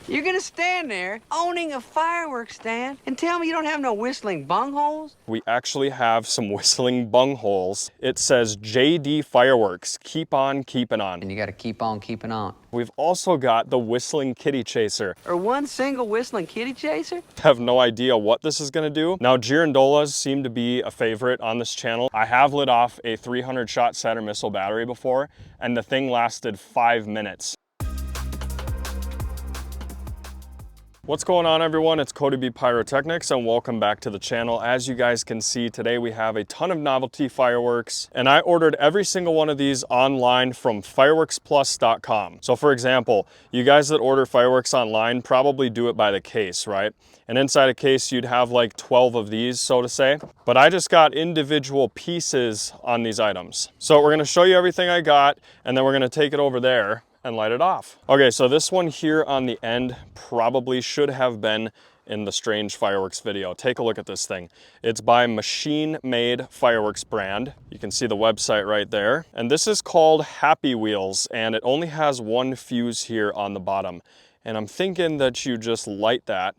You're gonna stand there owning a fireworks stand and tell me you don't have no whistling bungholes? We actually have some whistling bungholes. It says JD Fireworks, keep on keeping on. And you gotta keep on keeping on. We've also got the whistling kitty chaser. Or one single whistling kitty chaser? Have no idea what this is gonna do. Now, girandolas seem to be a favorite on this channel. I have lit off a 300 shot Saturn missile battery before, and the thing lasted 5 minutes. What's going on, everyone? It's CodyBPyrotechnics and welcome back to the channel. As you guys can see, today we have a ton of novelty fireworks, and I ordered every single one of these online from FireworksPlus.com. So for example, you guys that order fireworks online probably do it by the case, right? And inside a case, you'd have like 12 of these, so to say. But I just got individual pieces on these items. So we're gonna show you everything I got, and then we're gonna take it over there and light it off. Okay, so this one here on the end probably should have been in the Strange Fireworks video. Take a look at this thing. It's by Machine Made Fireworks brand. You can see the website right there. And this is called Happy Wheels, and it only has one fuse here on the bottom. And I'm thinking that you just light that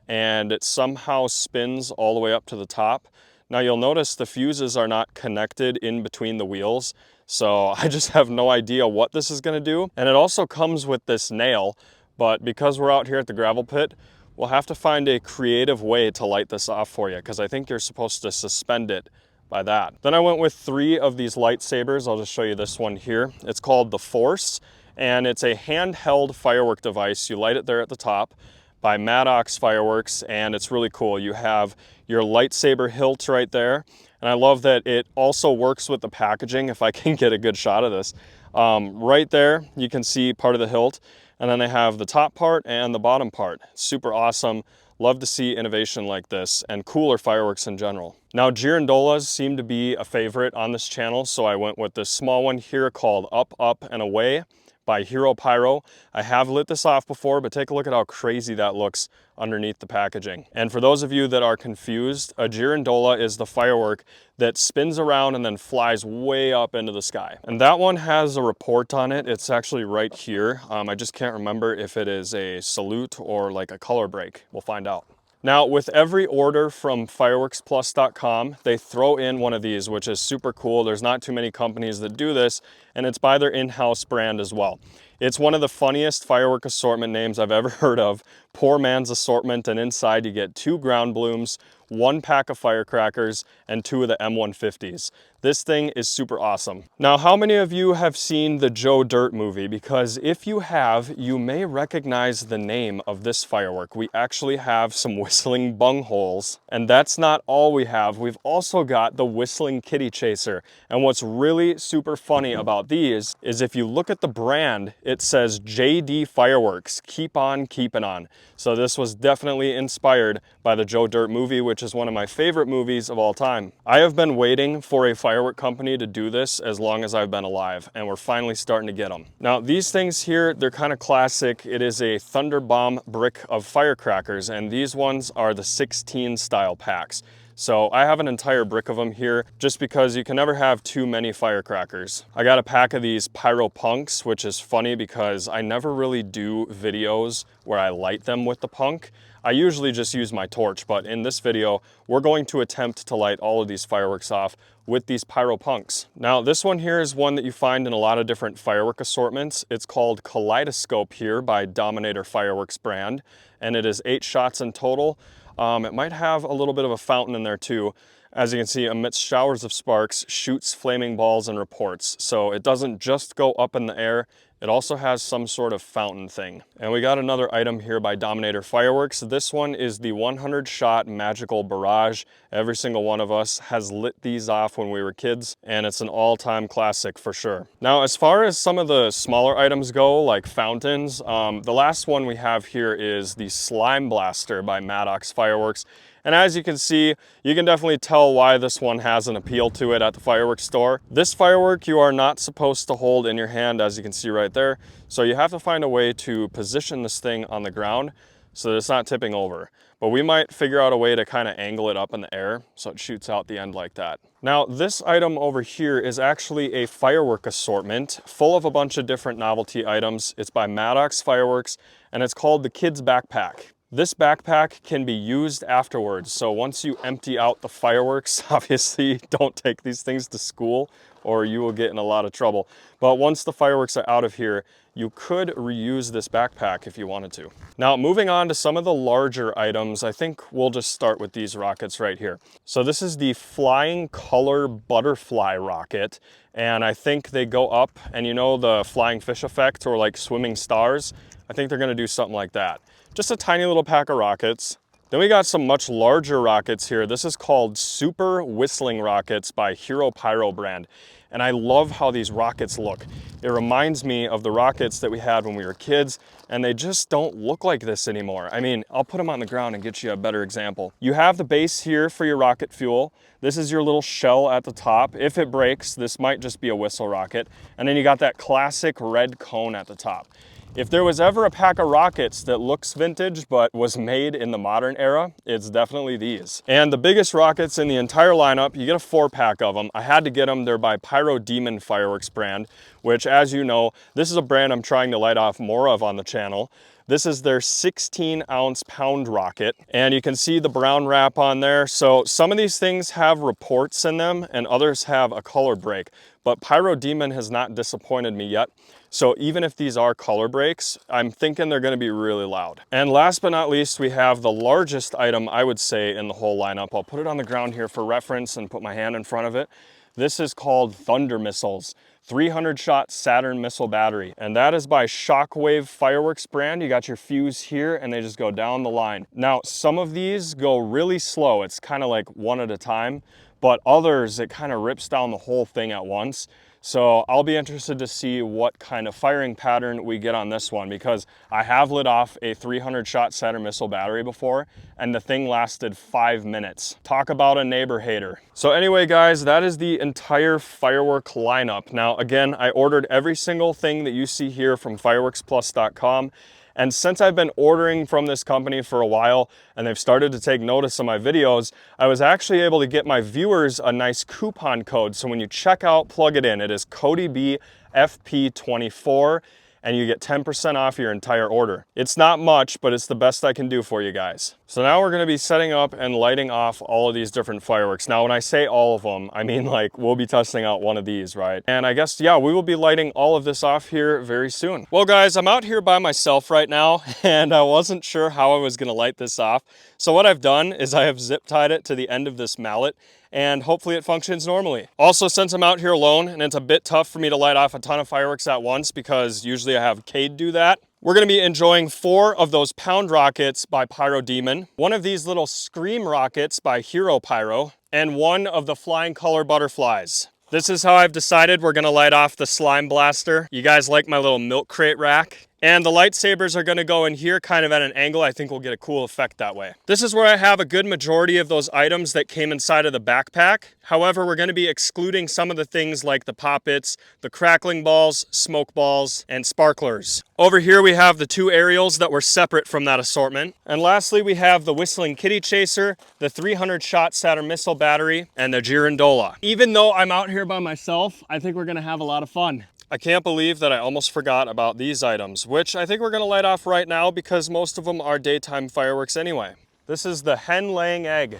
and it somehow spins all the way up to the top. Now you'll notice the fuses are not connected in between the wheels. So I just have no idea what this is gonna do. And it also comes with this nail, but because we're out here at the gravel pit, we'll have to find a creative way to light this off for you, because I think you're supposed to suspend it by that. Then I went with 3 of these lightsabers. I'll just show you this one here. It's called the Force, and it's a handheld firework device. You light it there at the top by Maddox Fireworks, and it's really cool. You have your lightsaber hilt right there. And I love that it also works with the packaging, if I can get a good shot of this. Right there, you can see part of the hilt, and then they have the top part and the bottom part. Super awesome. Love to see innovation like this and cooler fireworks in general. Now, girandolas seem to be a favorite on this channel, so I went with this small one here called Up, Up, and Away by Hero Pyro. I have lit this off before, but take a look at how crazy that looks underneath the packaging. And for those of you that are confused, a girandola is the firework that spins around and then flies way up into the sky. And that one has a report on it. It's actually right here. I just can't remember if it is a salute or like a color break. We'll find out. Now, with every order from FireworksPlus.com, they throw in one of these, which is super cool. There's not too many companies that do this, and it's by their in-house brand as well. It's one of the funniest firework assortment names I've ever heard of. Poor man's assortment, and inside you get 2 ground blooms, 1 pack of firecrackers, and 2 of the M150s. This thing is super awesome. Now, how many of you have seen the Joe Dirt movie? Because if you have, you may recognize the name of this firework. We actually have some whistling bungholes, and that's not all we have. We've also got the whistling kitty chaser. And what's really super funny about these is if you look at the brand, it says JD Fireworks, keep on keeping on. So this was definitely inspired by the Joe Dirt movie, which is one of my favorite movies of all time. I have been waiting for a firework company to do this as long as I've been alive, and we're finally starting to get them. Now, these things here, they're kind of classic. It is a Thunder Bomb brick of firecrackers, and these ones are the 16 style packs. So I have an entire brick of them here just because you can never have too many firecrackers. I got a pack of these Pyro Punks, which is funny because I never really do videos where I light them with the punk. I usually just use my torch, but in this video, we're going to attempt to light all of these fireworks off with these Pyro Punks. Now, this one here is one that you find in a lot of different firework assortments. It's called Kaleidoscope here by Dominator Fireworks brand, and it is 8 shots in total. It might have a little bit of a fountain in there too. As you can see, amidst showers of sparks, shoots flaming balls and reports. So it doesn't just go up in the air, it also has some sort of fountain thing. And we got another item here by Dominator Fireworks. This one is the 100 shot magical barrage. Every single one of us has lit these off when we were kids, and it's an all-time classic for sure. Now, as far as some of the smaller items go, like fountains, the last one we have here is the Slime Blaster by Maddox Fireworks. And as you can see, you can definitely tell why this one has an appeal to it at the fireworks store. This firework you are not supposed to hold in your hand, as you can see right there. So you have to find a way to position this thing on the ground so that it's not tipping over. But we might figure out a way to kind of angle it up in the air so it shoots out the end like that. Now, this item over here is actually a firework assortment full of a bunch of different novelty items. It's by Maddox Fireworks, and it's called the Kids Backpack. This backpack can be used afterwards. So once you empty out the fireworks, obviously don't take these things to school or you will get in a lot of trouble. But once the fireworks are out of here, you could reuse this backpack if you wanted to. Now, moving on to some of the larger items, I think we'll just start with these rockets right here. So this is the Flying Color Butterfly rocket. And I think they go up, and you know the flying fish effect or like swimming stars? I think they're gonna do something like that. Just a tiny little pack of rockets. Then we got some much larger rockets here. This is called Super Whistling Rockets by Hero Pyro brand. And I love how these rockets look. It reminds me of the rockets that we had when we were kids, and they just don't look like this anymore. I mean, I'll put them on the ground and get you a better example. You have the base here for your rocket fuel. This is your little shell at the top. If it breaks, this might just be a whistle rocket. And then you got that classic red cone at the top. If there was ever a pack of rockets that looks vintage but was made in the modern era, it's definitely these. And the biggest rockets in the entire lineup, you get a 4-pack of them. I had to get them. They're by Fireworks brand, which, as you know, this is a brand I'm trying to light off more of on the channel. This is their 16-ounce pound rocket, and you can see the brown wrap on there. So some of these things have reports in them and others have a color break, but Pyro Demon has not disappointed me yet. So even if these are color breaks, I'm thinking they're gonna be really loud. And last but not least, we have the largest item I would say in the whole lineup. I'll put it on the ground here for reference and put my hand in front of it. This is called Thunder Missiles. 300-shot Saturn missile battery, and that is by Shockwave Fireworks brand. You got your fuse here and they just go down the line. Now, some of these go really slow. It's kind of like one at a time, but others, it kind of rips down the whole thing at once. So I'll be interested to see what kind of firing pattern we get on this one, because I have lit off a 300-shot Saturn missile battery before and the thing lasted 5 minutes. Talk about a neighbor hater. So anyway, guys, that is the entire Firework lineup. Now, again, I ordered every single thing that you see here from FireworksPlus.com. And since I've been ordering from this company for a while and they've started to take notice of my videos, I was actually able to get my viewers a nice coupon code. So when you check out, plug it in. It is CodyBFP24 and you get 10% off your entire order. It's not much, but it's the best I can do for you guys. So now we're gonna be setting up and lighting off all of these different fireworks. Now, when I say all of them, I mean like we'll be testing out one of these, right? And I guess, yeah, we will be lighting all of this off here very soon. Well, guys, I'm out here by myself right now and I wasn't sure how I was gonna light this off. So what I've done is I have zip tied it to the end of this mallet and hopefully it functions normally. Also, since I'm out here alone and it's a bit tough for me to light off a ton of fireworks at once because usually I have Cade do that, we're gonna be enjoying 4 of those pound rockets by Pyro Demon, 1 of these little scream rockets by Hero Pyro, and 1 of the Flying Color Butterflies. This is how I've decided we're gonna light off the slime blaster. You guys like my little milk crate rack? And the lightsabers are gonna go in here kind of at an angle. I think we'll get a cool effect that way. This is where I have a good majority of those items that came inside of the backpack. However, we're gonna be excluding some of the things like the poppets, the crackling balls, smoke balls, and sparklers. Over here we have the 2 aerials that were separate from that assortment. And lastly, we have the Whistling Kitty Chaser, the 300-shot Saturn missile battery, and the Girandola. Even though I'm out here by myself, I think we're gonna have a lot of fun. I can't believe that I almost forgot about these items, which I think we're gonna light off right now because most of them are daytime fireworks anyway. This is the hen laying egg.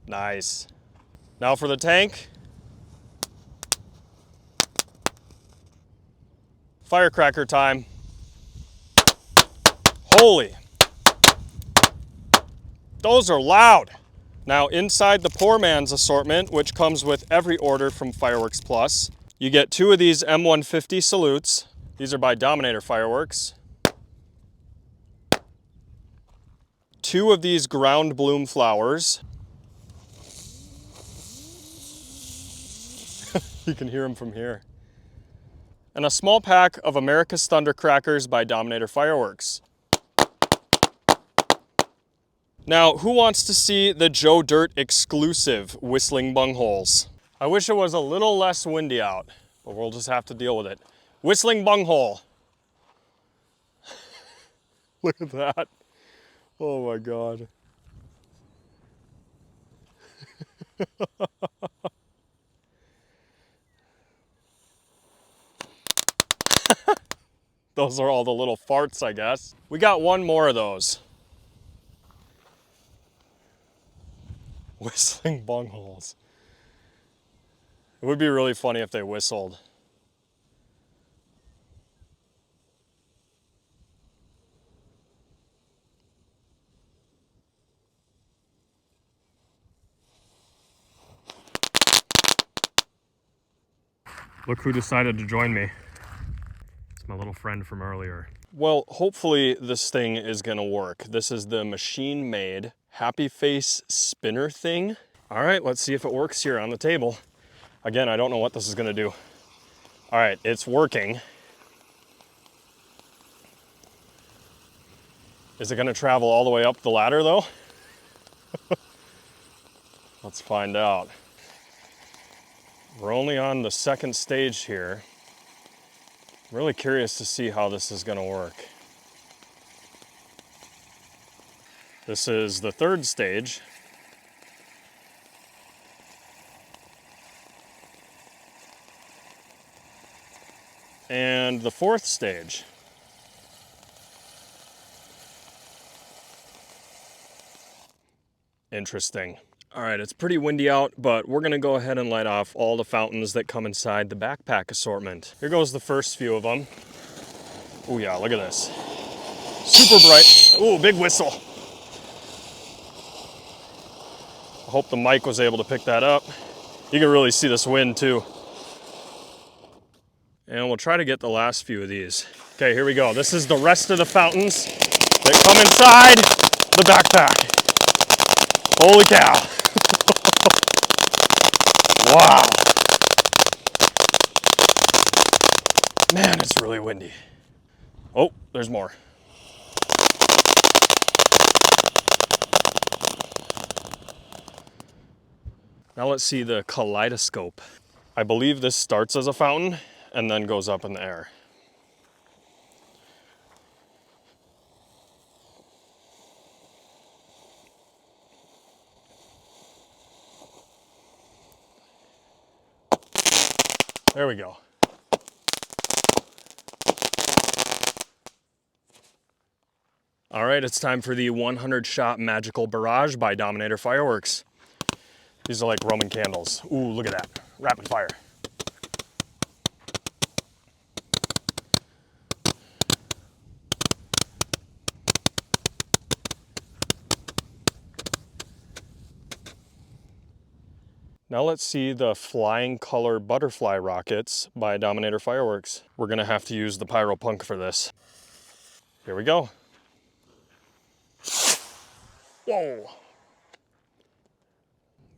Nice. Now for the tank. Firecracker time. Holy. Those are loud. Now inside the poor man's assortment, which comes with every order from Fireworks Plus, you get 2 of these M150 salutes. These are by Dominator Fireworks. 2 of these ground bloom flowers. You can hear them from here. And a small pack of America's Thunder Crackers by Dominator Fireworks. Now, who wants to see the Joe Dirt exclusive whistling bungholes? I wish it was a little less windy out, but we'll just have to deal with it. Whistling bunghole. Look at that. Oh my God. Those are all the little farts, I guess. We got one more of those. Whistling bungholes. It would be really funny if they whistled. Look who decided to join me. It's my little friend from earlier. Well, hopefully this thing is gonna work. This is the machine-made Happy Face spinner thing. All right, let's see if it works here on the table. Again, I don't know what this is gonna do. All right, it's working. Is it gonna travel all the way up the ladder though? Let's find out. We're only on the second stage here. I'm really curious to see how this is gonna work. This is the third stage. And the fourth stage. Interesting. All right, it's pretty windy out, but we're gonna go ahead and light off all the fountains that come inside the backpack assortment. Here goes the first few of them. Oh yeah, look at this. Super bright. Ooh, big whistle. I hope the mic was able to pick that up. You can really see this wind too. And we'll try to get the last few of these. Okay, here we go. This is the rest of the fountains that come inside the backpack. Holy cow. Wow. Man, it's really windy. Oh, there's more. Now let's see the kaleidoscope. I believe this starts as a fountain and then goes up in the air. There we go. All right, it's time for the 100-shot magical barrage by Dominator Fireworks. These are like Roman candles. Ooh, look at that. Rapid fire. Now let's see the flying color butterfly rockets by Dominator Fireworks. We're gonna have to use the pyro punk for this. Here we go. Whoa.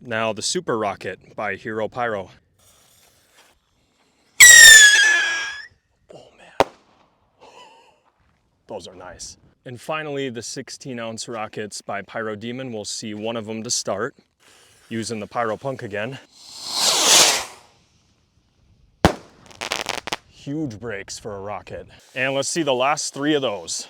Now the super rocket by Hero Pyro. Oh man. Those are nice. And finally the 16-ounce rockets by Pyro Demon. We'll see one of them to start using the pyro punk again. Huge brakes for a rocket. And let's see the last three of those.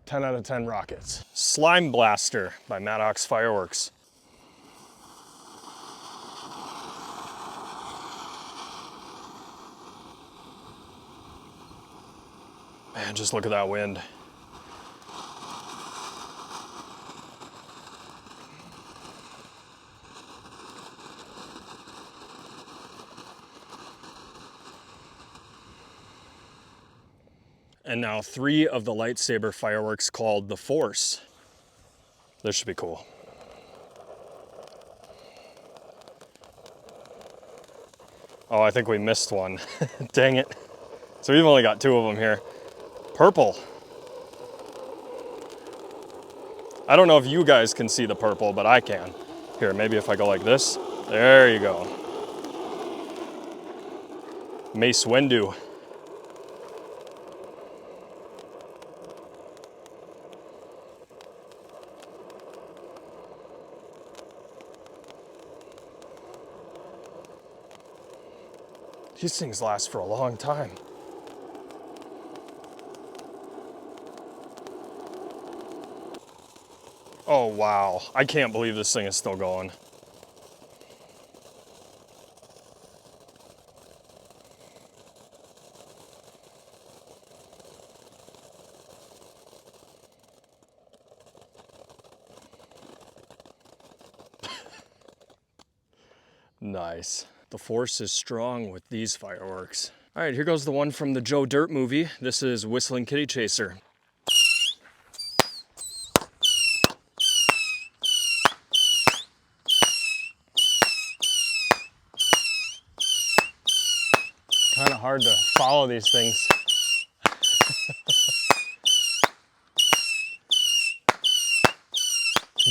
Ten out of 10 rockets. Slime Blaster by Maddox Fireworks. Man, just look at that wind. And now 3 of the lightsaber fireworks called the Force. This should be cool. Oh, I think we missed one. Dang it. So we've only got 2 of them here. Purple. I don't know if you guys can see the purple, but I can. Here, maybe if I go like this. There you go. Mace Windu. These things last for a long time. Oh wow, I can't believe this thing is still going. Nice. The force is strong with these fireworks. All right, here goes the one from the Joe Dirt movie. This is Whistling Kitty Chaser. Kind of hard to follow these things.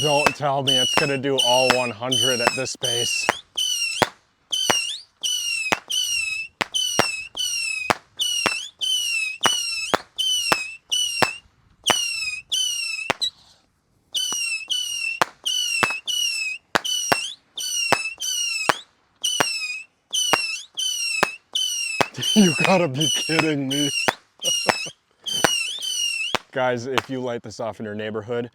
Don't tell me it's gonna do all 100 at this pace. You gotta be kidding me. Guys, if you light this off in your neighborhood,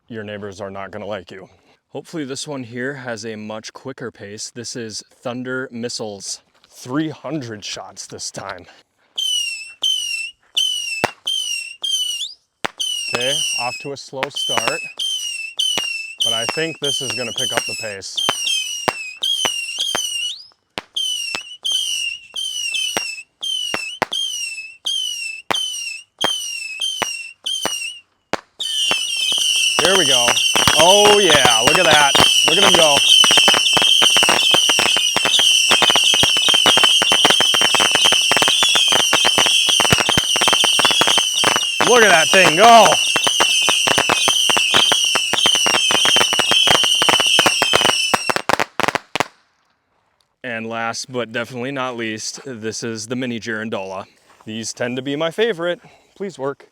your neighbors are not gonna like you. Hopefully this one here has a much quicker pace. This is Thunder Missiles. 300 shots this time. Okay, off to a slow start, but I think this is gonna pick up the pace. Here we go. Oh yeah, look at that. Look at him go. Look at that thing go. And last but definitely not least, this is the mini Girandola. These tend to be my favorite. Please work.